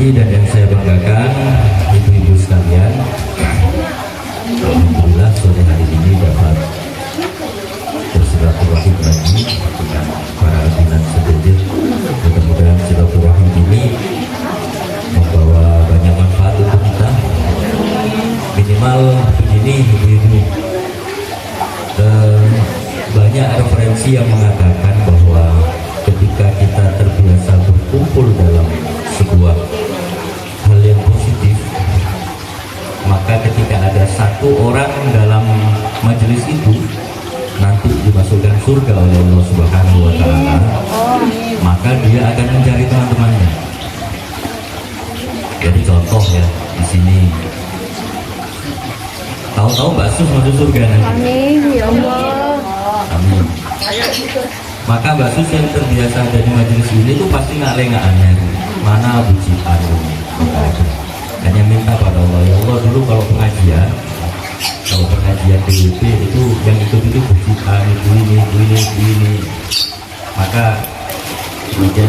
Dan yang saya banggakan ibu-ibu sekalian, alhamdulillah sore hari ini dapat bersilaturahim lagi dengan para pimpinan sedentit. Mudah-mudahan silaturahim ini membawa banyak manfaat untuk kita. Minimal begini ibu-ibu, banyak referensi yang mengatakan bahwa ketika kita terbiasa berkumpul dalam sebuah hal yang positif, maka ketika ada satu orang dalam majelis itu nanti dimasukkan surga oleh Allah Subhanahu wa Ta'ala, maka dia akan mencari teman-temannya. Jadi contoh ya, di sini tahu-tahu Mbak Sus masuk surga nanti. Amin ya Allah. Amin. Maka Mbak Sus yang terbiasa ada di majelis ini tuh pasti ngaleng-ngaleng mana bucian, hanya minta pada Allah, ya Allah dulu kalau pengajian DWP itu yang ikut itu bucian, itu ini, maka kemudian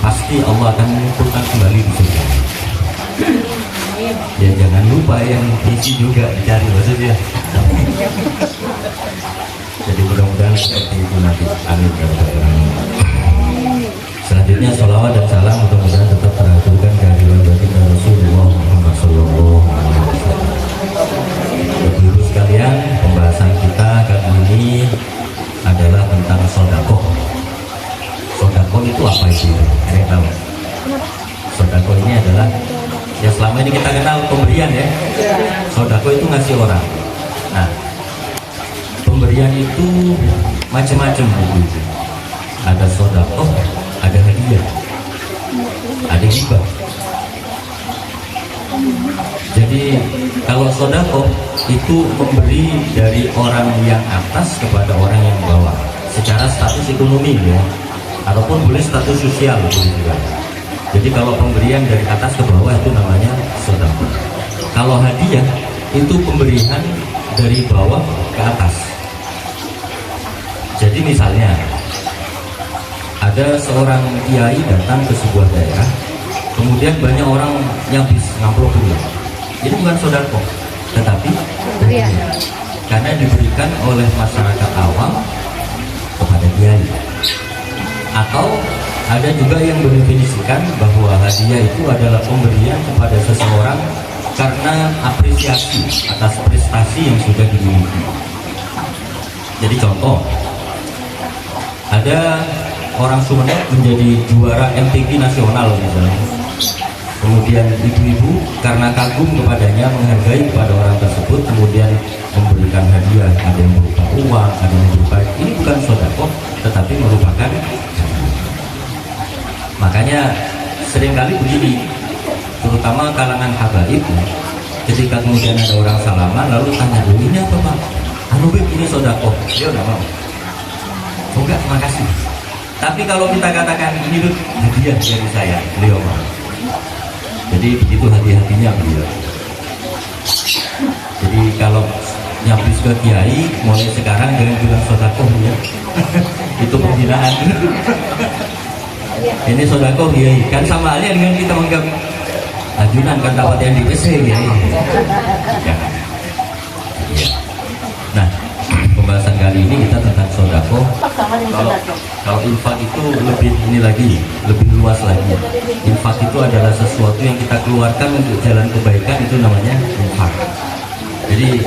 pasti Allah akan mengumpulkan kembali di surga. Ya jangan lupa yang isi juga dicari maksudnya. Jadi mudah-mudahan seperti itu nanti. Amin ya rabbal alamin. Selanjutnya sholawat dan salam mudah-mudahan tetap teraturkan kehadiran baginda Rasulullah Muhammad Sallallahu Alaihi Wasallam. Ibu-ibu sekalian, pembahasan kita kali ini adalah tentang sodakoh. Sodakoh itu apa sih? Kalian tahu? Sodakoh ini adalah ya selama ini kita kenal pemberian ya. Sodakoh itu ngasih orang. Nah, pemberian itu macam-macam begitu. Ada sodakoh, ada hadiah, ada hibah. Jadi kalau sodakoh itu memberi dari orang yang atas kepada orang yang bawah secara status ekonomi ya, ataupun boleh status sosial juga. Jadi kalau pemberian dari atas ke bawah itu namanya sodakoh. Kalau hadiah itu pemberian dari bawah ke atas. Jadi misalnya ada seorang kiai datang ke sebuah daerah, kemudian banyak orang yang ngamplok dulu. Ini bukan sodakoh, tetapi karena diberikan oleh masyarakat awam kepada kiai. Atau ada juga yang mendefinisikan bahwa hadiah itu adalah pemberian kepada seseorang karena apresiasi atas prestasi yang sudah dimiliki. Jadi contoh, ada orang Sumeneb menjadi juara MTQ nasional misalnya. Kemudian ibu-ibu karena kagum kepadanya, menghargai kepada orang tersebut, kemudian memberikan hadiah, ada yang berupa uang, ada yang berupa, ini bukan sedekah tetapi merupakan. Makanya seringkali begini, terutama kalangan habaib, ketika kemudian ada orang salaman lalu tanya dulu, ini apa Pak? Anu Beb, ini sedekah. Dia nggak mau. Oh enggak, makasih. Tapi kalau kita katakan ini Beb, hadiah dari saya, beliau mau. Jadi begitu hati-hatinya beliau. Jadi kalau nyapis ke kiai, mulai sekarang jangan bilang sodakoh ya. Itu penghinaan. Ini sodakoh kiai, kan sama halnya dengan kita menganggap ajunan kan dapat yang di WC ya. Nah, pembahasan kali ini kita tentang sodakoh. Kalau infak itu lebih ini lagi, lebih luas lagi. Infak itu adalah sesuatu yang kita keluarkan untuk jalan kebaikan, itu namanya infak. Jadi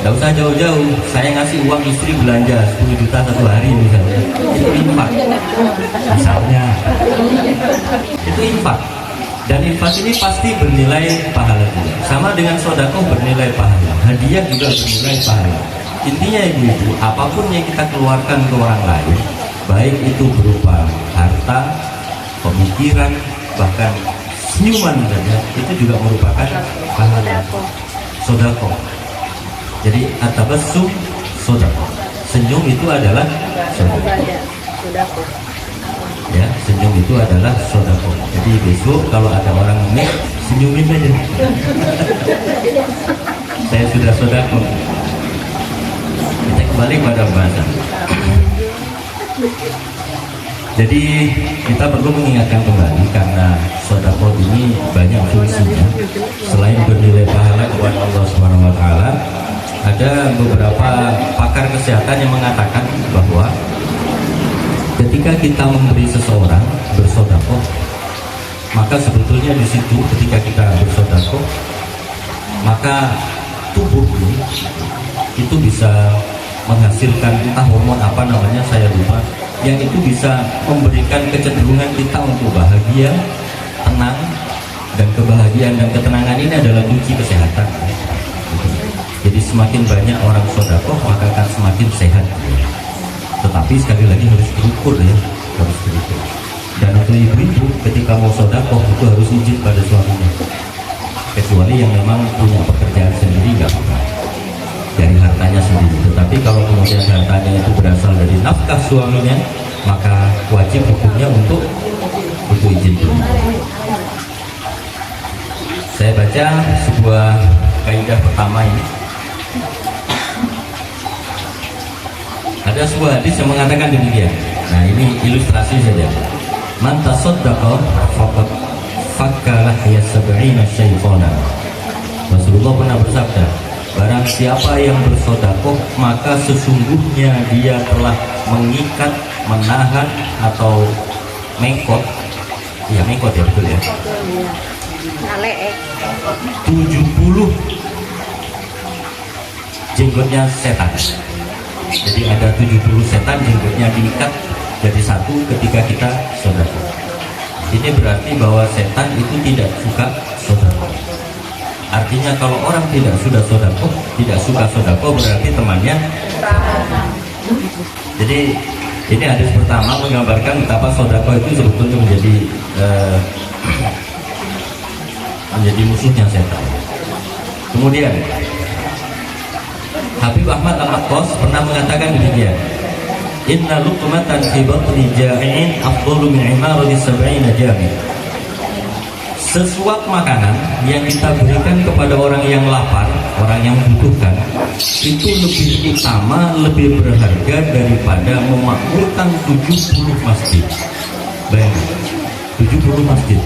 tidak usah jauh-jauh, saya ngasih uang istri belanja 10 juta satu hari misalnya, itu infak. Misalnya, itu infak. Dan infak ini pasti bernilai pahala juga. Sama dengan sodakoh bernilai pahala, hadiah juga bernilai pahala. Intinya ibu-ibu, apapun yang kita keluarkan ke orang lain, baik itu berupa harta, pemikiran, bahkan senyuman saja, itu juga merupakan pahala sodakoh. Jadi atabassum sodakoh. Senyum itu adalah sodakoh. Ya, senyum itu adalah sodakoh. Jadi besok kalau ada orang ini senyumin aja. Saya sudah sodakoh. Kita kembali pada pembahasan. Jadi kita perlu mengingatkan kembali karena sodakoh ini banyak fungsinya. Selain bernilai pahala kepada Allah Subhanahu Wa Taala, ada beberapa pakar kesehatan yang mengatakan bahwa ketika kita memberi seseorang bersodakoh, maka sebetulnya di situ ketika kita bersodakoh, maka tubuh itu bisa menghasilkan entah hormon apa namanya saya lupa, yang itu bisa memberikan kecenderungan kita untuk bahagia, tenang, dan kebahagiaan dan ketenangan ini adalah kunci kesehatan. Jadi semakin banyak orang sodakoh maka akan semakin sehat. Tetapi sekali lagi harus terukur ya, harus terukur. Dan untuk ibu-ibu ketika mau sodakoh itu harus izin pada suaminya. Kecuali yang memang punya pekerjaan sendiri nggak apa-apa, dari hartanya sendiri. Tetapi kalau kemudian hartanya itu berasal dari nafkah suaminya, maka wajib hukumnya untuk izin dulu. Saya baca sebuah kaidah pertama ini. Ada sebuah hadis yang mengatakan demikian. Nah, ini ilustrasi saja. Man tasaddaqa faqad fakkalah ya sab'ina syaitana. Rasulullah pernah bersabda, barang siapa yang bersodakoh maka sesungguhnya dia telah mengikat, menahan atau mengkot. Iya, mengkot ya, betul ya. 70 jenggotnya setan. Jadi ada 70 setan jenggotnya diikat jadi satu ketika kita sodakoh. Ini berarti bahwa setan itu tidak suka sodakoh. Artinya kalau orang tidak sudah sodakoh, tidak suka sodakoh, berarti temannya. Jadi ini hadis pertama menggambarkan betapa sodakoh itu sebetulnya menjadi musuhnya setan. Kemudian Habib Ahmad Al-Aqqas pernah mengatakan demikian, inna luqmatan fi batni ja'i'in afdalu min imarati sab'ina jami'. Sesuap makanan yang kita berikan kepada orang yang lapar, orang yang membutuhkan, itu lebih utama, lebih berharga daripada memakmurkan 70 masjid. Bayangkan, 70 masjid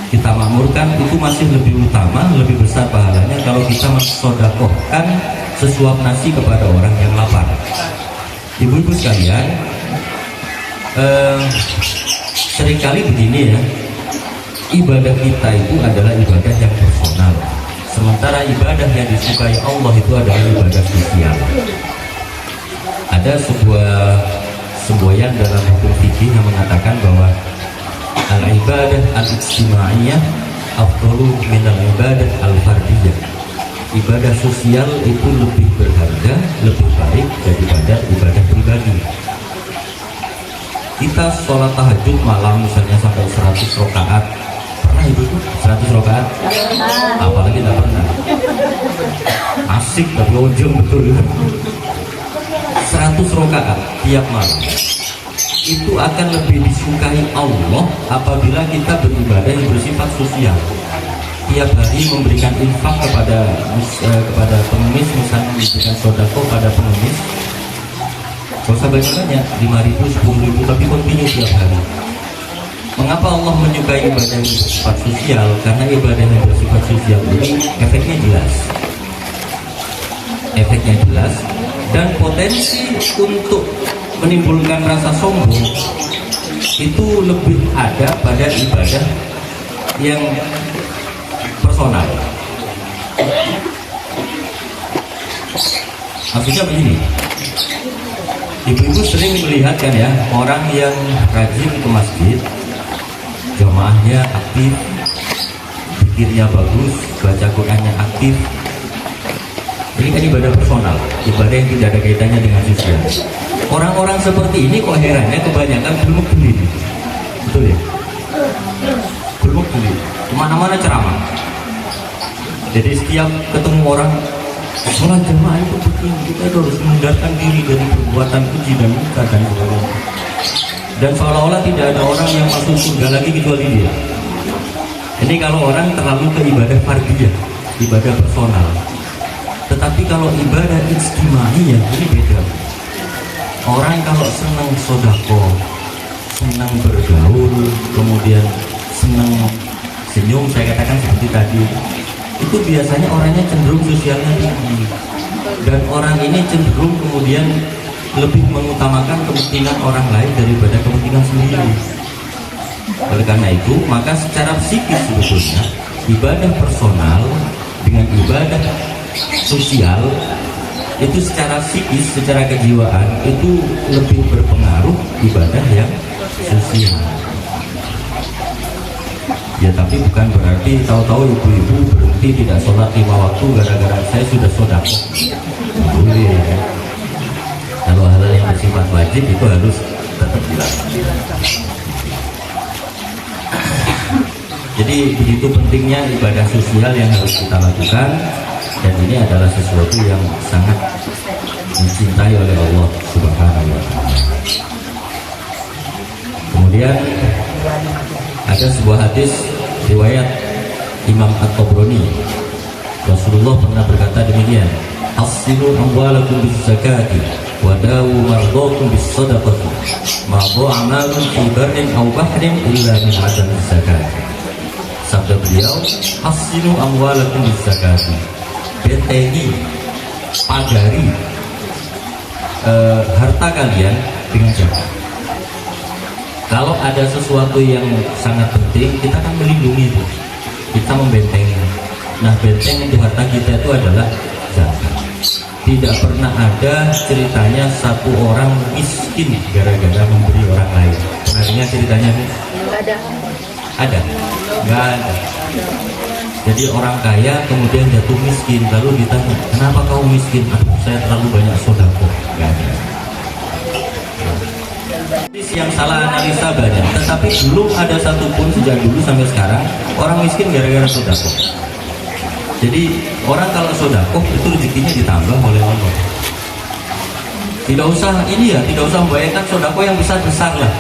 kita makmurkan itu masih lebih utama, lebih besar pahalanya kalau kita mensodakohkan sesuap nasi kepada orang yang lapar. Ibu-ibu sekalian, seringkali begini ya, ibadah kita itu adalah ibadah yang personal, sementara ibadah yang disukai Allah itu adalah ibadah sosial. Ada sebuah semboyan dalam hukum fikih yang mengatakan bahwa al-ibadah al-ijtimaiyah afdalu min al-ibadah al-fardiyah. Ibadah sosial itu lebih berharga, lebih baik daripada ibadah pribadi. Kita sholat tahajud malam misalnya sampai 100 rakaat. Pernah ibu itu 100 rakaat? Apalagi tidak pernah. Asik tapi ujung betul. 100 rakaat tiap malam itu akan lebih disukai Allah apabila kita beribadah yang bersifat sosial. tiap hari memberikan infak kepada pengemis, misalnya memberikan sodako pada pengemis, gak usah banyak-banyak, 5.000, 10.000, tapi continue tiap hari. Mengapa Allah menyukai ibadah yang bersifat sosial? Karena ibadah yang bersifat sosial ini efeknya jelas, dan potensi untuk menimbulkan rasa sombong itu lebih ada pada ibadah yang personal. Maksudnya begini, ibu-ibu sering melihat kan ya, orang yang rajin ke masjid, jamaahnya aktif, zikirnya bagus, baca Qur'annya aktif. Ini kan ibadah personal, ibadah yang tidak ada kaitannya dengan sosial. Orang-orang seperti ini kok herannya kebanyakan belum beli, betul ya? Belum beli, kemana-mana ceramah. Jadi setiap ketemu orang, sholat jamaah itu penting, kita harus menghindarkan diri dari perbuatan keji dan muka dan sebagainya. Dan seolah-olah tidak ada orang yang masuk surga lagi kecuali dia. Ini kalau orang terlalu ke ibadah fardiyah, ibadah personal. Tetapi kalau ibadah istimaiyah ini beda. Orang kalau senang sodako, senang bergaul, kemudian senang senyum, saya katakan seperti tadi, itu biasanya orangnya cenderung sosialnya tinggi. Dan orang ini cenderung kemudian lebih mengutamakan kepentingan orang lain daripada kepentingan sendiri. Oleh karena itu, maka secara psikis sebetulnya ibadah personal dengan ibadah sosial itu secara psikis, secara kejiwaan itu lebih berpengaruh ibadah yang sosial. Ya, tapi bukan berarti tahu-tahu ibu-ibu berhenti tidak sholat 5 waktu gara-gara saya sudah sodako. Boleh ya. Kalau hal-hal yang bersifat wajib itu harus tetap dilakukan. Jadi begitu pentingnya ibadah sosial yang harus kita lakukan, dan ini adalah sesuatu yang sangat dicintai oleh Allah Subhanahu wa Ta'ala. Kemudian ada sebuah hadis riwayat Imam At-Tabrani. Rasulullah pernah berkata demikian, "Hasilu amwalakum bis-zakati wa dawu mardakum bis-sadaqati ma dha'a malun fi barrin aw bahrin illa min adam zakati." Sabda beliau, "Hasilu amwalakum bis-zakati." Bentengi, pagari harta kalian dengan zakat. Kalau ada sesuatu yang sangat penting, kita akan melindungi itu, kita membentengi. Nah, benteng untuk harta kita itu adalah zakat. Tidak pernah ada ceritanya satu orang miskin gara-gara memberi orang lain. Pernah dengar ceritanya? Ada? Nggak ada. Jadi orang kaya kemudian jatuh miskin, lalu ditanya, kenapa kau miskin? Saya terlalu banyak sodako. Nggak ada. Yang salah analisa banyak, tetapi belum ada satupun sejak dulu sampai sekarang orang miskin gara-gara sodako. Jadi orang kalau sodako itu rezekinya ditambah oleh Allah. Tidak usah ini ya, tidak usah membayangkan sodako yang besar-besar lah.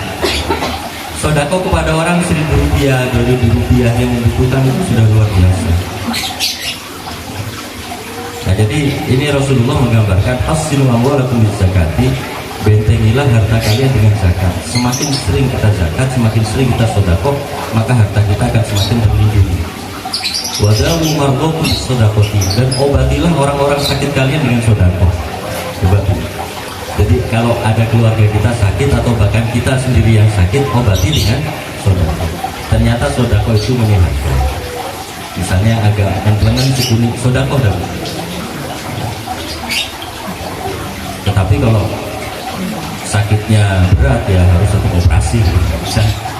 Sodako kepada orang Rp1.000, Rp2.000 yang membutuhkan itu sudah luar biasa. Nah, jadi ini Rasulullah menggambarkan hasilu amwalakum bis-zakati, bentengilah harta kalian dengan zakat. Semakin sering kita zakat, semakin sering kita sodako, maka harta kita akan semakin terlindungi. Wadawu mardakum bis-sadaqati, dan obatilah orang-orang sakit kalian dengan sodako. Obati. Jadi kalau ada keluarga kita sakit atau bahkan kita sendiri yang sakit, obati dengan sodako. Ternyata sodako itu menyehatkan. Misalnya agak emplengan si kuning, sodako dah. Tetapi kalau sakitnya berat ya harus satu operasi.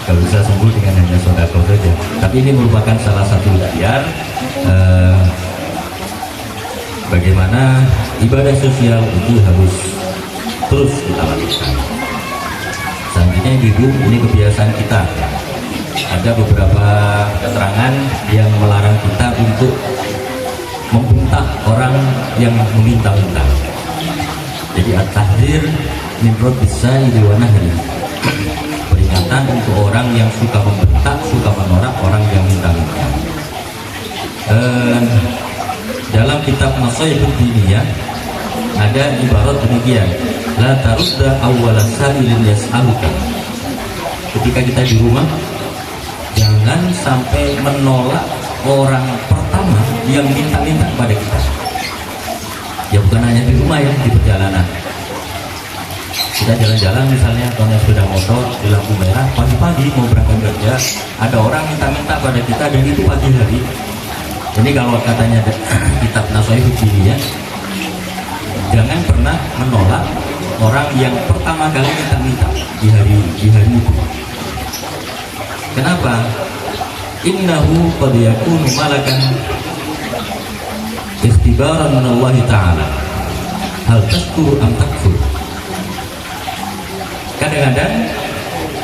Kalau bisa sembuh dengan hanya sodako saja. Tapi ini merupakan salah satu ikhtiar bagaimana ibadah sosial itu harus terus kita lakukan. Selanjutnya ibu, ini kebiasaan kita. Ada beberapa keterangan yang melarang kita untuk membentak orang yang meminta-minta. Jadi at-tahdzir min raddis sa'ili wa nahri. Peringatan untuk orang yang suka membentak, suka menolak orang yang minta-minta. kitab Nasaihud Diniyah ada ibarat demikian, la tarudda awwala sa'ilin yas'aluka. Ketika kita di rumah, jangan sampai menolak orang pertama yang minta-minta kepada kita. Ya bukan hanya di rumah ya, di perjalanan. Kita jalan-jalan misalnya, atau naik sepeda motor di lampu merah, pagi-pagi mau berangkat kerja, ada orang minta-minta pada kita, dan itu pagi hari. Ini kalau katanya kitab Nasaihud Diniyah, jangan pernah menolak orang yang pertama kali minta-minta di hari itu. Kenapa? Innahu qad yakunu malakan ikhtibaran min Allah Ta'ala. Hal tashkuru am takfur. Kadang-kadang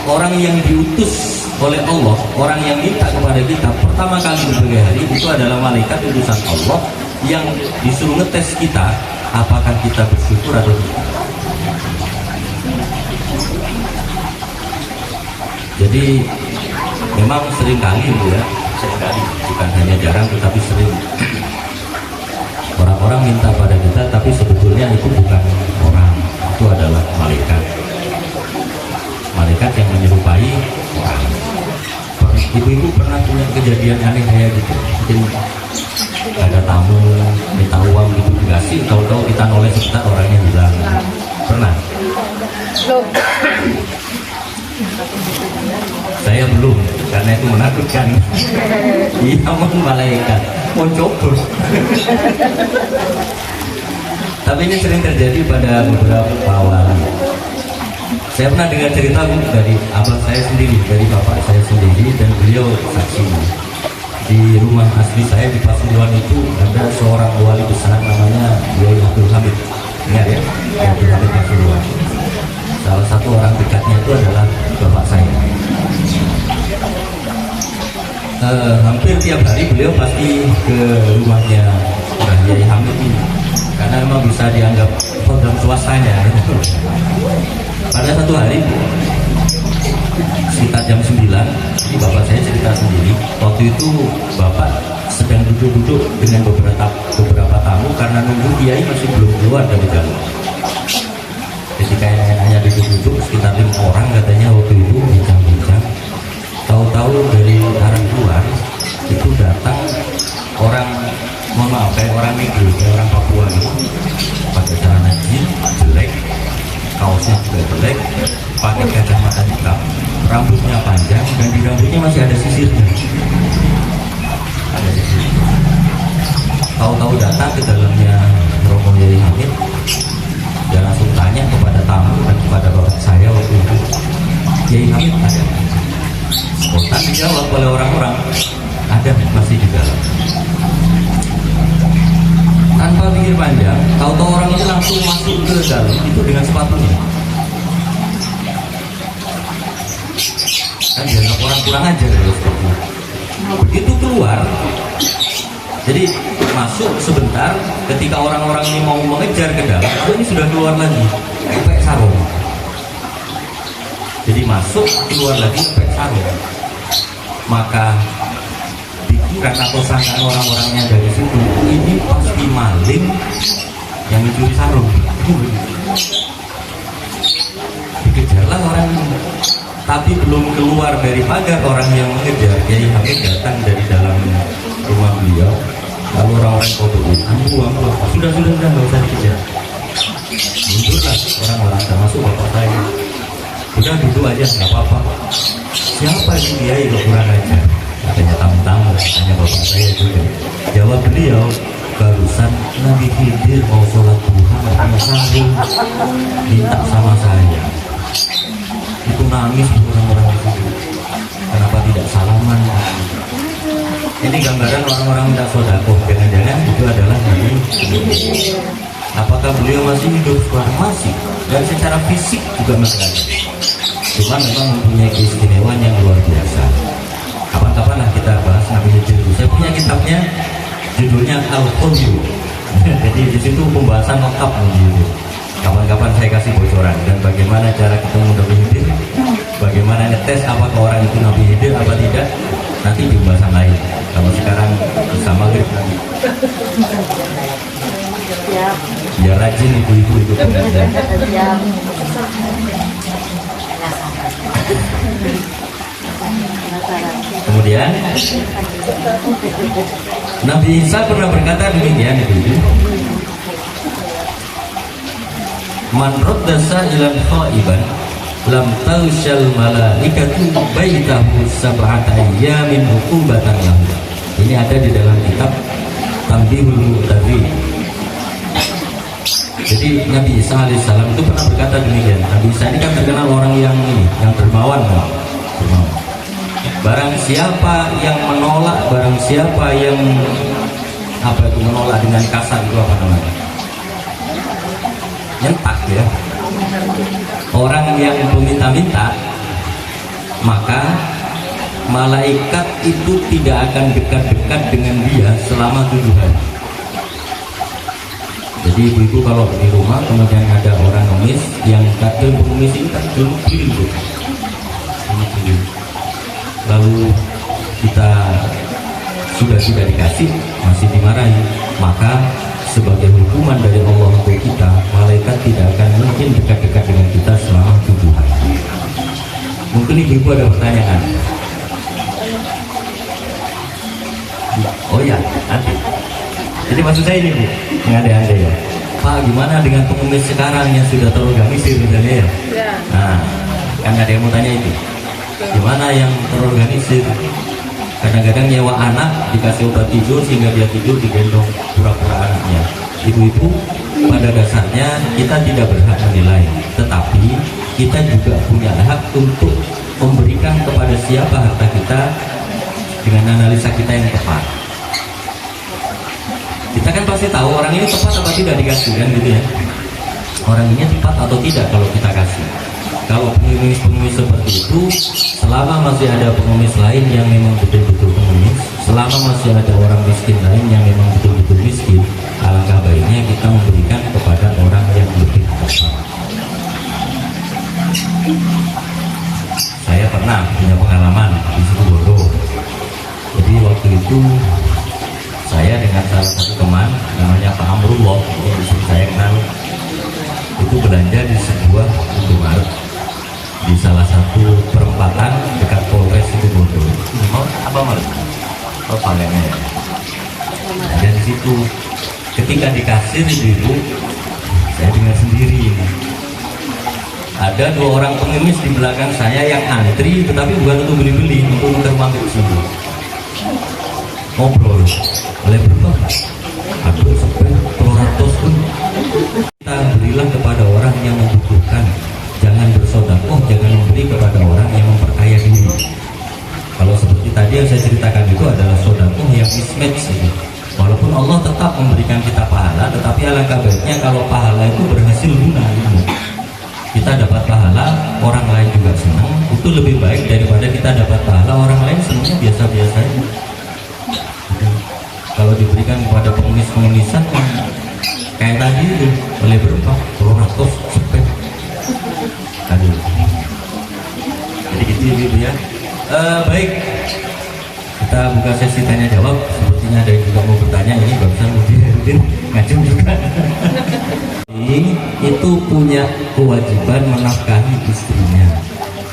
orang yang diutus oleh Allah, orang yang minta kepada kita pertama kali di pagi hari itu adalah malaikat utusan Allah yang disuruh ngetes kita apakah kita bersyukur atau tidak. Jadi memang seringkali ya, bukan hanya jarang tetapi sering orang-orang minta pada kita, tapi sebetulnya itu bukan orang, itu adalah malaikat yang menyerupai orang. Ibu-ibu pernah punya kejadian aneh kayak gitu, mungkin ada tamu minta uang gitu dikasih, tahu-tahu kita noleh sebentar orangnya hilang. Pernah? Saya belum, karena itu menakutkan. Iya, mau malaikat, mau coba. Tapi ini sering terjadi pada beberapa kawan. Saya pernah dengar cerita dari abang saya sendiri, dari bapak saya sendiri, dan beliau saksi. Di rumah asli saya di Pasuruan itu ada seorang wali besar namanya Yai Abdul Hamid. Ingat ya, Yai Abdul Hamid Pasuruan. Salah satu orang dekatnya itu adalah bapak saya. Hampir tiap hari beliau pasti ke rumahnya Yai Hamid ini, karena memang bisa dianggap program swastanya. Pada satu hari sekitar jam 9, ini bapak saya cerita sendiri, waktu itu bapak sedang duduk-duduk dengan beberapa tamu karena nunggu kiai masih belum keluar dari dalam. Ketika hanya duduk-duduk sekitar 5 orang katanya waktu itu bincang-bincang, tahu-tahu dari arah luar itu datang orang, mohon maaf, kayak orang Negro, kayak orang Papua gitu, pakai celana jeans jelek, kaosnya juga jelek, pakai kacamata hitam, rambutnya panjang, dan di rambutnya masih ada sisirnya. Ada sisir. Tahu-tahu datang ke dalamnya rombongan Yai Hamid, dia langsung tanya kepada tamu dan kepada bapak saya waktu itu, Yai Hamid ada? Spontan dijawab oleh orang-orang, ada, masih di dalam. Tanpa pikir panjang, tahu-tahu orang itu langsung masuk ke dalam itu dengan sepatunya. Kan dianggap orang kurang ajar ya sepatunya. Begitu keluar, jadi masuk sebentar, ketika orang-orang ini mau mengejar ke dalam, ini sudah keluar lagi, pakai sarung. Jadi masuk, keluar lagi pakai sarung. Maka pikiran atau sangkaan orang-orangnya dari situ, ini pasti maling yang mencuri sarung. Dikejarlah orang ini. Tapi belum keluar dari pagar orang yang mengejar, Yai Hamid datang dari dalam rumah beliau. Lalu orang-orang kodokin, sudah nggak usah dikejar. Mundurlah orang-orang, termasuk bapak saya. Udah duduk aja, nggak apa-apa. Siapa ini Kiai kok kurang ajar? Katanya tamu-tamu, katanya bapak saya juga. Jawab beliau, barusan Nabi Khidir mau sholat duha, sarung, minta sama saya. Itu nangis orang-orang itu. Kenapa tidak salaman? Ini gambaran orang-orang minta sodako. Jangan-jangan itu adalah Nabi. Apakah beliau masih hidup? Masih. Dan secara fisik juga masih ada. Cuma memang mempunyai keistimewaan yang luar biasa. Kapan-kapan lah kita bahas Nabi Khidir. Saya punya kitabnya, judulnya Al-Khunyu. Jadi di situ pembahasan lengkap menjadi. Kapan-kapan saya kasih bocoran dan bagaimana cara ketemu Nabi Khidir, bagaimana ngetes apakah orang itu Nabi Khidir apa tidak, nanti di pembahasan lain. Kalau sekarang bersama maghrib nanti. rajin ibu-ibu itu pengajian. Kemudian Nabi Isa pernah berkata demikian ibu-ibu, man radda sa'ilan khaiban lam tausyal malaikatu baitahu sab'ata ayyamin uqubatan lahu. Ini ada di dalam kitab Tanbihul Mu'tazili. Jadi Nabi Isa alaihissalam itu pernah berkata demikian. Nabi Isa ini kan terkenal orang yang ini, yang dermawan, dermawan. Barang siapa yang menolak, barang siapa yang menolak dengan kasar itu apa namanya? Nyentak ya. Orang yang meminta-minta, maka malaikat itu tidak akan dekat-dekat dengan dia selama 7 hari. Jadi ibu-ibu kalau di rumah kemudian ada orang ngemis, yang kadang pengemis ini kan belum pilih, lalu kita sudah tidak dikasih, masih dimarahi, maka sebagai hukuman dari Allah untuk kita, malaikat tidak akan mungkin dekat-dekat dengan kita selama 7 hari. Mungkin ibu-ibu ada pertanyaan. Oh ya, nanti. Jadi maksud saya ini Bu, yang ada ya, Pak, gimana dengan pengemis sekarang yang sudah terorganisir misalnya ya? Nah, kan ada yang mau tanya itu. Gimana yang terorganisir? Kadang-kadang nyewa anak, dikasih obat tidur sehingga dia tidur digendong pura-pura anaknya. Ibu-ibu, pada dasarnya kita tidak berhak menilai, tetapi kita juga punya hak untuk memberikan kepada siapa harta kita dengan analisa kita yang tepat. Kita kan pasti tahu orang ini tepat atau tidak dikasih, kan gitu ya. Orang ini tepat atau tidak kalau kita kasih. Kalau pengemis-pengemis seperti itu, selama masih ada pengemis lain yang memang betul-betul pengemis, selama masih ada orang miskin lain yang memang betul-betul miskin, alangkah baiknya kita memberikan kepada orang yang lebih tepat. Saya pernah punya pengalaman di situ Bondo. Jadi waktu itu saya dengan salah satu teman namanya Pak Amrullah, yang saya kenal, itu belanja di sebuah Indomaret di salah satu perempatan dekat Polres Situbondo. Oh, apa Mas? Oh, palingnya ya. Dan di situ ketika dikasir itu, saya dengar sendiri ini. Ada 2 orang pengemis di belakang saya yang antri, tetapi bukan untuk beli-beli, untuk termasuk situ. Ngobrol, oleh berapa? Aduh, sampai 200 pun. Kita berilah kepada orang yang membutuhkan. Jangan bersedekah, jangan memberi kepada orang yang memperkaya diri. Kalau seperti tadi yang saya ceritakan itu adalah sedekah yang mismatch ini. Walaupun Allah tetap memberikan kita pahala, tetapi alangkah baiknya kalau pahala itu berhasil guna gitu. Kita dapat pahala, orang lain juga senang, itu lebih baik daripada kita dapat pahala, orang lain senangnya biasa-biasa aja. Kalau diberikan kepada pengemis-pengemisan yang kayak tadi itu, oleh berapa? 200 sepet. Aduh. Jadi gitu ya. Baik, kita buka sesi tanya jawab. Sepertinya ada yang juga mau bertanya, ini barusan Udin ngajum juga. Itu punya kewajiban menafkahi istrinya.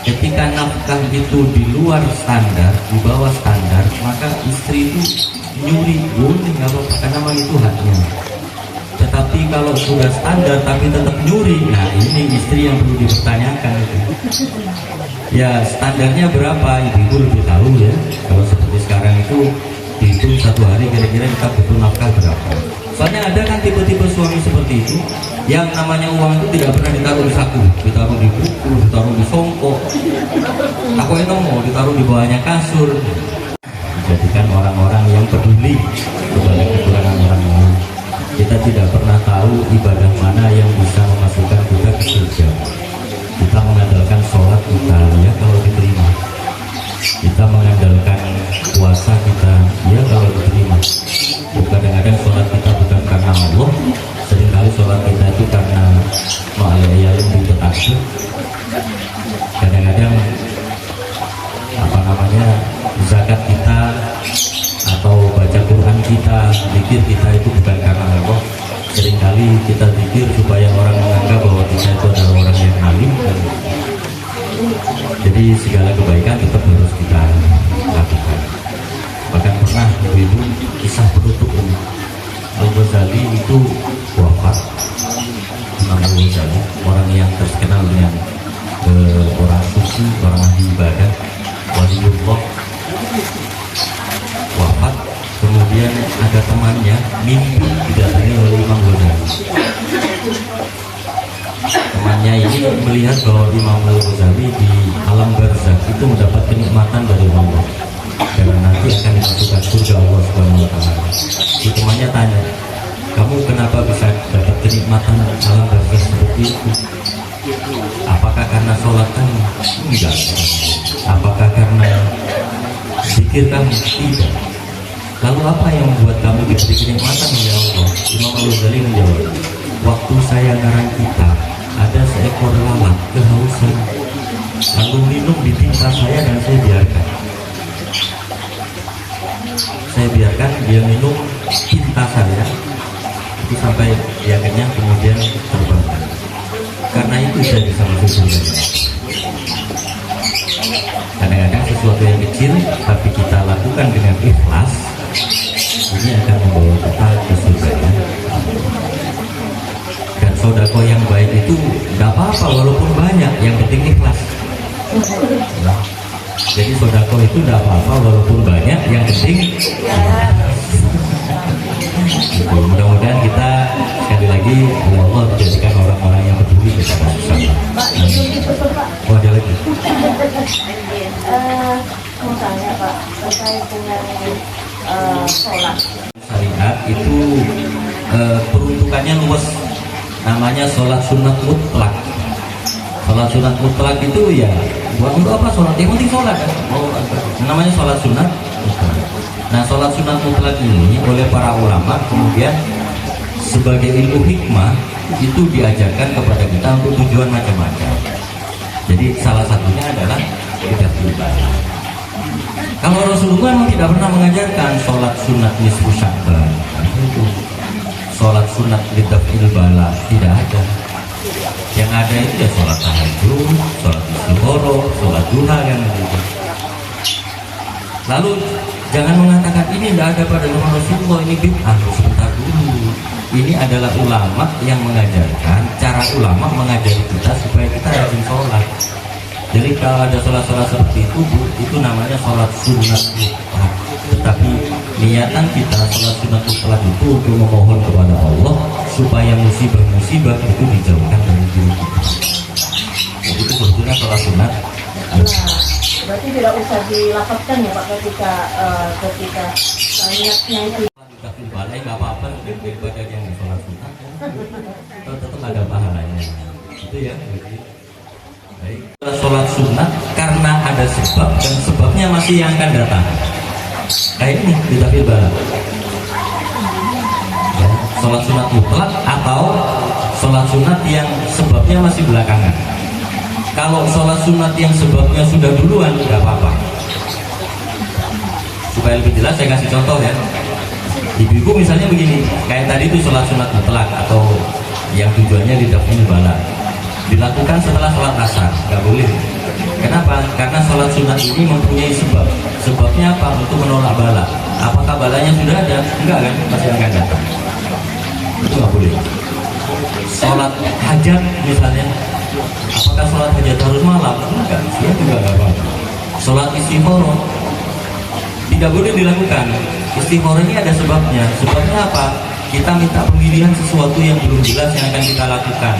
Ketika nafkah itu di luar standar, di bawah standar, maka istri itu nyuri, boleh nggak apa-apa, karena memang itu haknya. Tetapi kalau sudah standar tapi tetap nyuri, nah ini istri yang perlu dipertanyakan itu. Ya standarnya berapa, ibu lebih tahu ya. Kalau seperti sekarang itu dihitung 1 hari kira-kira kita butuh nafkah berapa. Soalnya ada kan tipe-tipe suami seperti itu, yang namanya uang itu tidak pernah ditaruh di saku, ditaruh di buku, ditaruh di songkok. Aku itu mau ditaruh di bawahnya kasur. Jadikan orang-orang yang peduli kepada kekurangan orang lain. Kita tidak pernah tahu ibadah mana yang bisa memasukkan kita ke surga. Kita mengandalkan sholat kita, ya kalau diterima. Kita mengandalkan puasa kita, ya kalau diterima. Kadang-kadang sholat kita bukan karena Allah, seringkali sholat kita itu karena ma'aliyahum bitaqasyur. Kadang-kadang zakat kita atau baca Quran kita, zikir kita itu bukan karena Allah. Seringkali kita zikir supaya orang menganggap bahwa kita itu adalah orang yang alim, dan jadi segala kebaikan tetap harus kita lakukan. Bahkan pernah ibu kisah penutup ini, Al-Ghazali itu wafat. Imam Al-Ghazali, orang yang terkenal dengan orang suci, orang ahli ibadah, waliullah, wafat. Kemudian ada temannya mimpi didatangi oleh Imam Ghazali. Temannya ini melihat bahwa Imam Al-Ghazali di alam barzakh itu mendapat kenikmatan dari Allah, dan nanti akan dimasukkan surga Allah Subhanahu wa taala. Si temannya tanya, kamu kenapa bisa dapat kenikmatan alam barzakh seperti itu? Apakah karena sholat kamu? Enggak. Apakah karena zikir kamu? Tidak. Lalu apa yang membuat kamu diberi kenikmatan oleh Allah? Imam Al-Ghazali menjawab, waktu saya ngarang kitab, ada seekor lalat kehausan, lalu minum di tinta saya dan saya biarkan. Saya biarkan dia minum tinta saya itu sampai dia kenyang, kemudian terbang. Karena itu saya bisa masuk surga. Kadang-kadang sesuatu yang kecil tapi kita lakukan dengan ikhlas, ini akan membawa kita ke surga. Dan sodako yang baik itu tidak apa-apa walaupun banyak, yang penting ikhlas. Nah, jadi sodako itu tidak apa-apa walaupun banyak, yang penting gitu. Mudah-mudahan kita sekali lagi oleh Allah dijadikan orang-orang yang peduli kepada sesama. Oh, ada lagi. Mau tanya Pak, terkait dengan sholat. Syariat itu peruntukannya luas, namanya sholat sunat mutlak. Sholat sunat mutlak itu ya buat untuk apa sholat? Yang penting sholat kan? Namanya sholat sunat mutlak. Nah, sholat sunat mutlak ini oleh para ulama kemudian sebagai ilmu hikmah itu diajarkan kepada kita untuk tujuan macam-macam. Jadi salah satunya adalah ibadah ibadah. Kalau Rasulullah memang tidak pernah mengajarkan sholat sunat nisfu Sya'ban, sholat sunat lidaf'il bala, tidak ada. Yang ada itu ya sholat tahajud, sholat istikharah, sholat duha, yang itu. Lalu jangan mengatakan ini tidak ada pada zaman Rasulullah, ini bid'ah. Sebentar dulu, ini adalah ulama yang mengajarkan, cara ulama mengajari kita supaya kita rajin sholat. Jadi kalau ada sholat-sholat seperti itu namanya sholat sunat mutlak. Tetapi niatan kita sholat sunat mutlak itu untuk memohon kepada Allah supaya musibah-musibah itu dijauhkan dari diri kita. Jadi itu sebetulnya sholat sunat. Berarti tidak usah dilafazkan ya Pak ketika niatnya itu. Tapi balai nggak apa-apa, daripada yang sholat sunat tetap ada pahalanya. Itu ya. Baik. Sholat sunat karena ada sebab, dan sebabnya masih yang akan datang. Kayak ini di tafsir bala. Ya, sholat sunat mutlak atau sholat sunat yang sebabnya masih belakangan. Kalau sholat sunat yang sebabnya sudah duluan, nggak apa-apa. Supaya lebih jelas saya kasih contoh ya. Di buku misalnya begini, kayak tadi itu sholat sunat mutlak atau yang tujuannya lidaf'il bala, dilakukan setelah sholat asar, nggak boleh. Kenapa? Karena sholat sunat ini mempunyai sebab. Sebabnya apa? Untuk menolak bala. Apakah balanya sudah ada? Enggak kan? Masih akan datang. Itu nggak boleh. Sholat hajat misalnya, apakah sholat hajat harus malam? Enggak, siang juga nggak apa-apa. Sholat istikharah tidak boleh dilakukan. Istikharah ini ada sebabnya. Sebabnya apa? Kita minta pemilihan sesuatu yang belum jelas yang akan kita lakukan.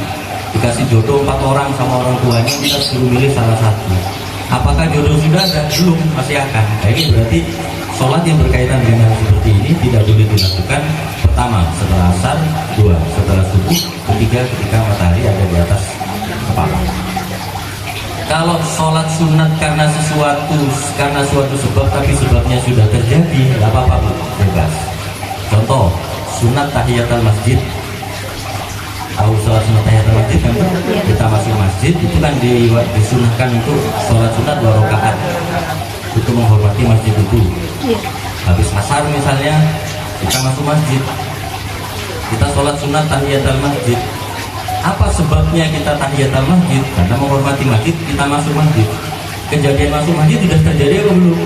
Dikasih jodoh 4 orang sama orang tuanya, kita suruh milih salah satu. Apakah jodoh sudah ada? Belum, masih akan. Nah, ini berarti sholat yang berkaitan dengan seperti ini tidak boleh dilakukan. Pertama, setelah asar. 2, setelah subuh. 3, ketika matahari ada di atas kepala. Kalau sholat sunat karena suatu sebab tapi sebabnya sudah terjadi, nggak apa-apa, bebas. Contoh, sunat tahiyatul masjid. Tahu sholat sunat tahiyatul masjid kan? Kita masuk masjid itu kan disunahkan untuk sholat sunat 2 rakaat untuk menghormati masjid itu. habis asar misalnya kita masuk masjid, kita sholat sunat tahiyatul masjid. Apa sebabnya kita tahiyatul masjid? Karena menghormati masjid, kita masuk masjid. Kejadian masuk masjid sudah terjadi apa belum?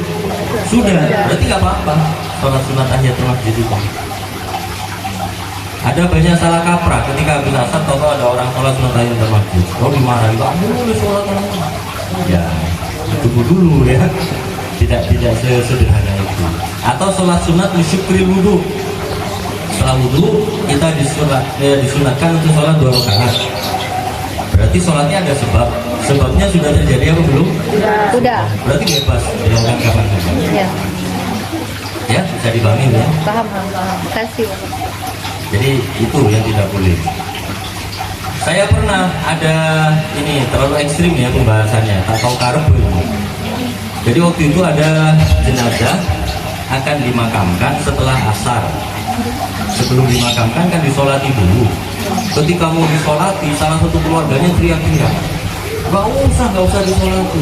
Sudah, berarti nggak apa-apa sholat sunat tahiyatul masjid itu. Ada banyak salah kaprah ketika habis asar, tahu ada orang sholat sunat tahiyatul masjid, dimarahi, nggak boleh sholat orang. Ya, tunggu dulu ya, tidak sesederhana itu. Atau sholat sunat syukril wudu. Setelah wudu kita disunatkan untuk sholat 2 rakaat. Berarti sholatnya ada sebab. Sebabnya sudah terjadi apa belum? Sudah. Berarti bebas dilakukan kapan saja. Ya. Ya, bisa dipahami ya. Paham. Kasih. Jadi itu yang tidak boleh. Saya pernah ada ini terlalu ekstrim ya pembahasannya, tak tahu karep. Jadi waktu itu ada jenazah akan dimakamkan setelah asar. Sebelum dimakamkan kan disolati dulu. Ketika mau disolati, salah satu keluarganya teriak-teriak, nggak usah disolati.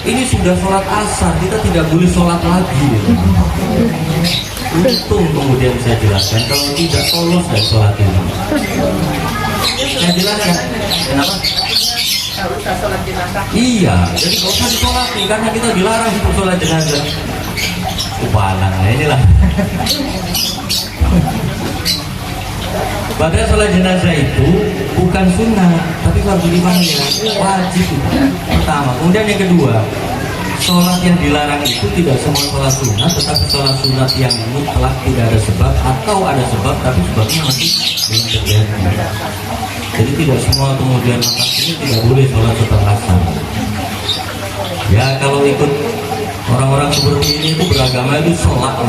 Ini sudah sholat asar, kita tidak boleh sholat lagi. Untung kemudian saya jelaskan, kalau tidak lolos dari sholat ini. Saya jelaskan, kenapa? Kalau usah sholat jenazah. Iya, jadi nggak usah disolati karena kita dilarang untuk sholat jenazah. Kepalang inilah. Padahal sholat jenazah itu bukan sunnah, tapi fardu kifayah, wajib. Pertama, kemudian yang kedua, sholat yang dilarang itu tidak semua sholat sunnah, tetapi sholat sunat yang mutlak tidak ada sebab atau ada sebab tapi sebabnya masih belum terjadi. Jadi tidak semua kemudian makan ini tidak boleh sholat setelah asar. Ya kalau ikut orang-orang seperti ini itu beragama itu sholat.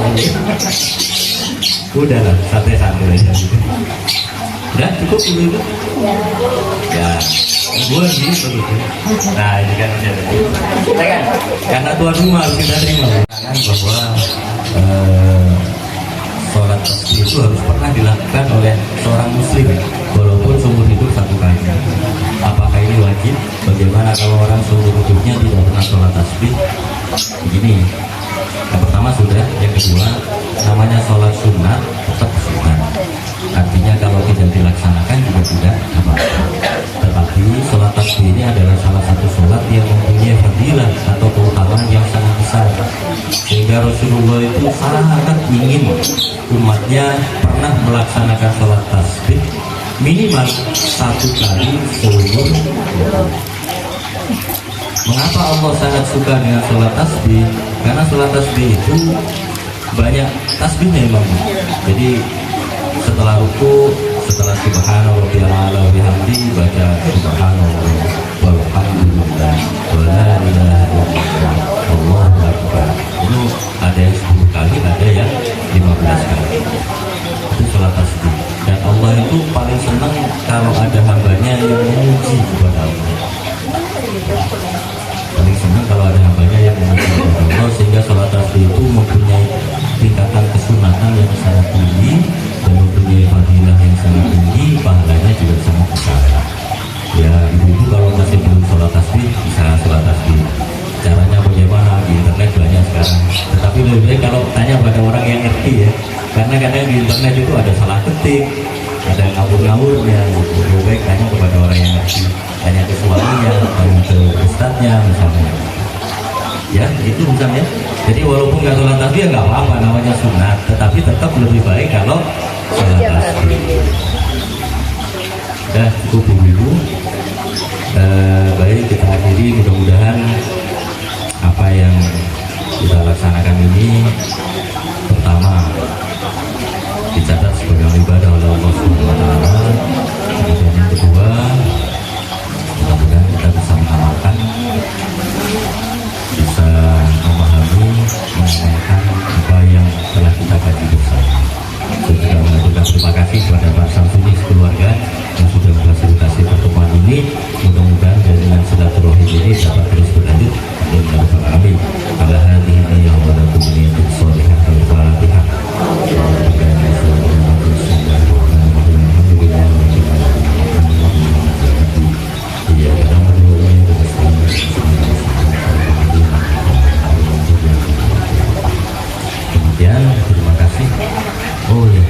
Udahlah, santai-santai aja gitu. Udah cukup dulu itu? Ya, gue gitu. Nah ini kan karena tuan rumah harus kita terima bahwa sholat tasbih itu harus pernah dilakukan oleh seorang muslim walaupun seumur hidup 1 kali. Apakah ini wajib? Bagaimana kalau orang seumur hidupnya tidak pernah sholat tasbih? Begini, yang pertama sudah, yang kedua namanya sholat sunat tetap sunat, artinya kalau tidak dilaksanakan juga tidak apa-apa. Tetapi sholat tasbih ini adalah salah satu sholat yang mempunyai fadilah atau keutamaan yang sangat besar, sehingga Rasulullah itu sangat ingin umatnya pernah melaksanakan sholat tasbih minimal 1 kali seumur hidup. Mengapa Allah sangat suka dengan sholat tasbih? Karena sholat tasbih itu banyak tasbihnya Imam. Jadi setelah ruku, setelah subhanallah wa bihamdi baca subhanallah walhamdulillah wala ilaha illallah wallahu akbar. Itu ada yang 10 kali, ada yang 15 kali. Itu sholat tasbih. Dan Allah itu paling senang kalau ada hambanya yang memuji kepada Allah. Paling senang kalau ada hambanya yang memuji kepada Allah, sehingga sholat tasbih itu mempunyai tingkatan kesunatan yang sangat tinggi dan mempunyai fadilah yang sangat tinggi, pahalanya juga sangat besar. Ya ibu-ibu kalau masih belum sholat tasbih bisa sholat tasbih. Caranya bagaimana? Di internet banyak sekarang. Tetapi lebih baik kalau tanya pada orang yang ngerti ya, karena kadang di internet itu ada salah ketik, ada ngawur-ngawurnya. Lebih baik tanya kepada orang yang ngerti, tanya ke suaminya, tanya ke ustadznya misalnya. Ya itu misalnya. Jadi walaupun nggak sholat tasbih ya nggak apa-apa, namanya sunat, tetapi tetap lebih baik kalau sholat tasbih. Dah cukup ibu. Baik kita akhiri, mudah-mudahan apa yang kita laksanakan ini pertama dicatat sebagai ibadah oleh Allah SWT. Kemudian yang kedua, mudah-mudahan kita bisa mengamalkan, bisa memahami, mengamalkan apa yang telah kita kaji bersama. Saya juga mengaturkan terima kasih kepada Pak Samsuni sekeluarga yang sudah memfasilitasi pertemuan ini. Mudah-mudahan dengan silaturahim ini dapat terus berlanjut. Amin. sekalian, terima kasih. Oh ya,